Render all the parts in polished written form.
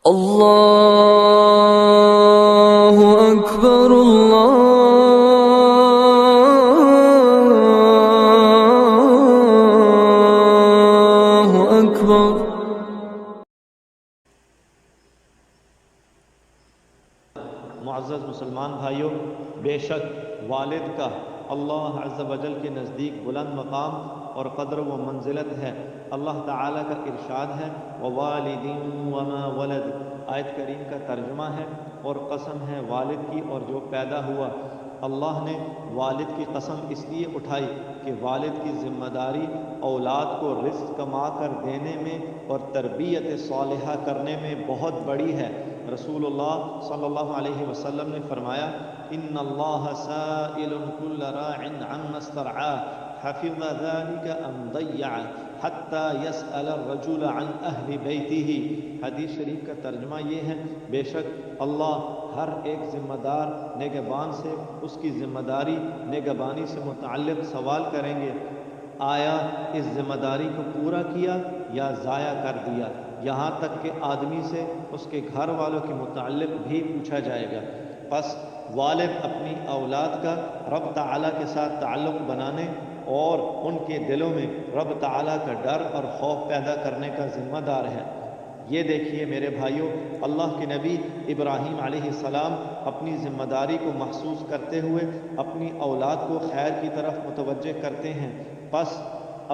اللہ اکبر اللہ اکبر۔ معزز مسلمان بھائیوں، بے شک والد کا اللہ عز و جل کے نزدیک بلند مقام اور قدر و منزلت ہے۔ اللہ تعالیٰ کا ارشاد ہے وَوَالِدٍ وَمَا وَلَدٍ، آیت کریم کا ترجمہ ہے اور قسم ہے والد کی اور جو پیدا ہوا۔ اللہ نے والد کی قسم اس لیے اٹھائی کہ والد کی ذمہ داری اولاد کو رزق کما کر دینے میں اور تربیت صالحہ کرنے میں بہت بڑی ہے۔ رسول اللہ صلی اللہ علیہ وسلم نے فرمایا ان اللہ سائل کل راع عما استرعاه حفظ ذلك ام ضيعه حتى يسأل الرجل عن اہل بیتہ۔ حدیث شریف کا ترجمہ یہ ہے بے شک اللہ ہر ایک ذمہ دار نگہبان سے اس کی ذمہ داری نگہبانی سے متعلق سوال کریں گے، آیا اس ذمہ داری کو پورا کیا یا ضائع کر دیا، یہاں تک کہ آدمی سے اس کے گھر والوں کے متعلق بھی پوچھا جائے گا۔ پس والد اپنی اولاد کا رب تعالیٰ کے ساتھ تعلق بنانے اور ان کے دلوں میں رب تعالیٰ کا ڈر اور خوف پیدا کرنے کا ذمہ دار ہے۔ یہ دیکھیے میرے بھائیوں، اللہ کے نبی ابراہیم علیہ السلام اپنی ذمہ داری کو محسوس کرتے ہوئے اپنی اولاد کو خیر کی طرف متوجہ کرتے ہیں، پس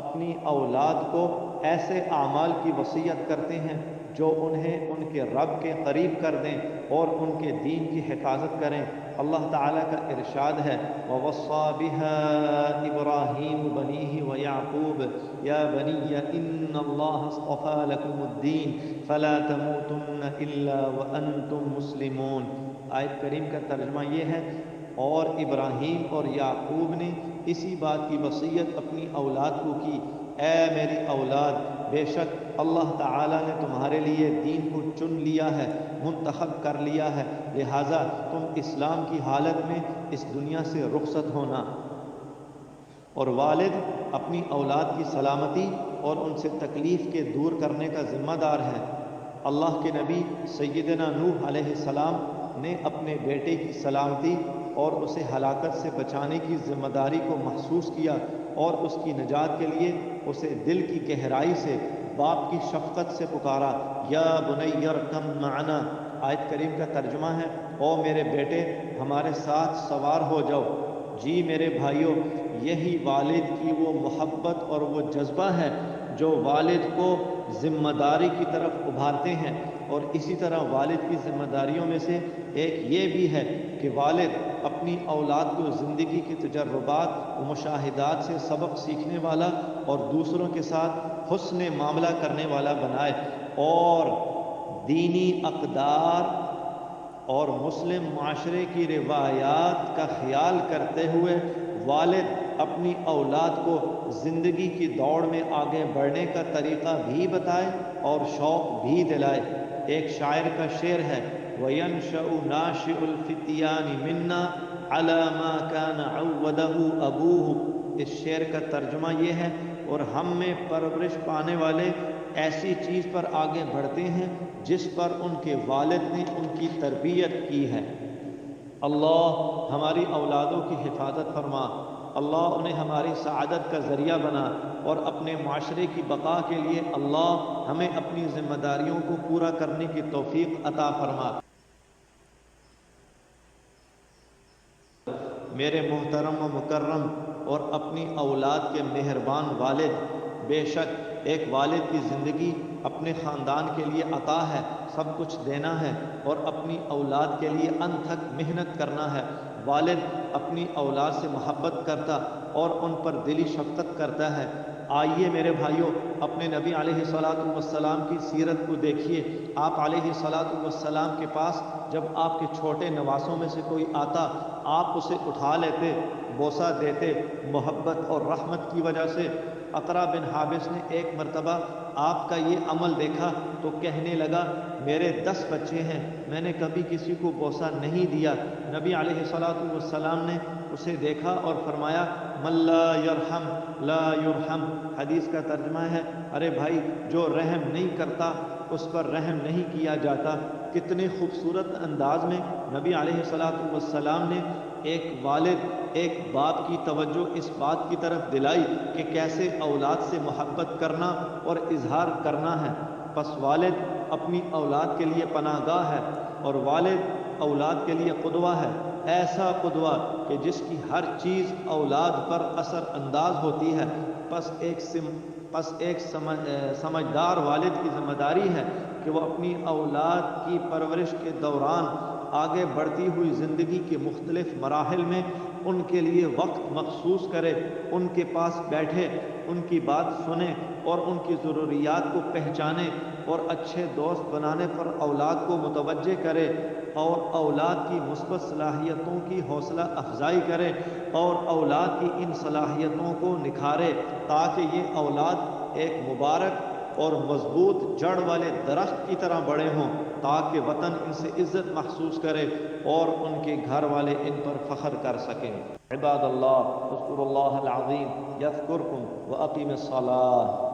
اپنی اولاد کو ایسے اعمال کی وصیت کرتے ہیں جو انہیں ان کے رب کے قریب کر دیں اور ان کے دین کی حفاظت کریں۔ اللہ تعالیٰ کا ارشاد ہے وَوَصَّى بِهَا إِبْرَاهِيمُ بَنِيهِ وَيَعْقُوبُ يَا بَنِيَّ إِنَّ اللَّهَ اصْطَفَى لَكُمُ الدِّينَ فَلَا تَمُوتُنَّ إِلَّا وَأَنْتُمْ مُسْلِمُونَ۔ آیت کریم کا ترجمہ یہ ہے اور ابراہیم اور یعقوب نے اسی بات کی وصیت اپنی اولاد کو کی، اے میری اولاد، بے شک اللہ تعالیٰ نے تمہارے لیے دین کو چن لیا ہے، منتخب کر لیا ہے، لہٰذا تم اسلام کی حالت میں اس دنیا سے رخصت ہونا۔ اور والد اپنی اولاد کی سلامتی اور ان سے تکلیف کے دور کرنے کا ذمہ دار ہے۔ اللہ کے نبی سیدنا نوح علیہ السلام نے اپنے بیٹے کی سلامتی اور اسے ہلاکت سے بچانے کی ذمہ داری کو محسوس کیا اور اس کی نجات کے لیے اسے دل کی گہرائی سے باپ کی شفقت سے پکارا، یا بنی ارکب معنا۔ آیت کریم کا ترجمہ ہے او میرے بیٹے ہمارے ساتھ سوار ہو جاؤ۔ جی میرے بھائیوں، یہی والد کی وہ محبت اور وہ جذبہ ہے جو والد کو ذمہ داری کی طرف ابھارتے ہیں، اور اسی طرح والد کی ذمہ داریوں میں سے ایک یہ بھی ہے کہ والد اپنی اولاد کو زندگی کے تجربات و مشاہدات سے سبق سیکھنے والا اور دوسروں کے ساتھ حسن معاملہ کرنے والا بنائے، اور دینی اقدار اور مسلم معاشرے کی روایات کا خیال کرتے ہوئے والد اپنی اولاد کو زندگی کی دوڑ میں آگے بڑھنے کا طریقہ بھی بتائے اور شوق بھی دلائے۔ ایک شاعر کا شعر ہے وَيَنْشَأُ نَاشِئُ الْفِتْيَانِ مِنَّا عَلَى مَا كَانَ عَوَّدَهُ أَبُوهُ۔ اس شعر کا ترجمہ یہ ہے اور ہم میں پرورش پانے والے ایسی چیز پر آگے بڑھتے ہیں جس پر ان کے والد نے ان کی تربیت کی ہے۔ اللہ ہماری اولادوں کی حفاظت فرما، اللہ انہیں ہماری سعادت کا ذریعہ بنا، اور اپنے معاشرے کی بقا کے لیے اللہ ہمیں اپنی ذمہ داریوں کو پورا کرنے کی توفیق عطا فرما۔ میرے محترم و مکرم اور اپنی اولاد کے مہربان والد، بے شک ایک والد کی زندگی اپنے خاندان کے لیے عطا ہے، سب کچھ دینا ہے اور اپنی اولاد کے لیے انتھک محنت کرنا ہے۔ والد اپنی اولاد سے محبت کرتا اور ان پر دلی شفقت کرتا ہے۔ آئیے میرے بھائیوں، اپنے نبی علیہ السلام کی سیرت کو دیکھیے۔ آپ علیہ السلام کے پاس جب آپ کے چھوٹے نواسوں میں سے کوئی آتا، آپ اسے اٹھا لیتے، بوسہ دیتے۔ محبت اور رحمت کی وجہ سے اقرا بن حابس نے ایک مرتبہ آپ کا یہ عمل دیکھا تو کہنے لگا میرے 10 بچے ہیں، میں نے کبھی کسی کو بوسہ نہیں دیا۔ نبی علیہ السلام نے اسے دیکھا اور فرمایا من لا یرحم لا یرحم۔ حدیث کا ترجمہ ہے ارے بھائی جو رحم نہیں کرتا اس پر رحم نہیں کیا جاتا۔ کتنے خوبصورت انداز میں نبی علیہ الصلوۃ والسلام نے ایک والد ایک باپ کی توجہ اس بات کی طرف دلائی کہ کیسے اولاد سے محبت کرنا اور اظہار کرنا ہے۔ پس والد اپنی اولاد کے لیے پناہ گاہ ہے اور والد اولاد کے لیے قدوہ ہے، ایسا قدوہ کہ جس کی ہر چیز اولاد پر اثر انداز ہوتی ہے۔ پس ایک سمجھدار والد کی ذمہ داری ہے کہ وہ اپنی اولاد کی پرورش کے دوران آگے بڑھتی ہوئی زندگی کے مختلف مراحل میں ان کے لیے وقت مخصوص کرے، ان کے پاس بیٹھے، ان کی بات سنے اور ان کی ضروریات کو پہچانے اور اچھے دوست بنانے پر اولاد کو متوجہ کرے اور اولاد کی مثبت صلاحیتوں کی حوصلہ افزائی کرے اور اولاد کی ان صلاحیتوں کو نکھارے تاکہ یہ اولاد ایک مبارک اور مضبوط جڑ والے درخت کی طرح بڑے ہوں، تاکہ وطن ان سے عزت محسوس کرے اور ان کے گھر والے ان پر فخر کر سکیں۔ عباد اللہ اذکروا اللہ العظیم یذکرکم واقیموا الصلاۃ۔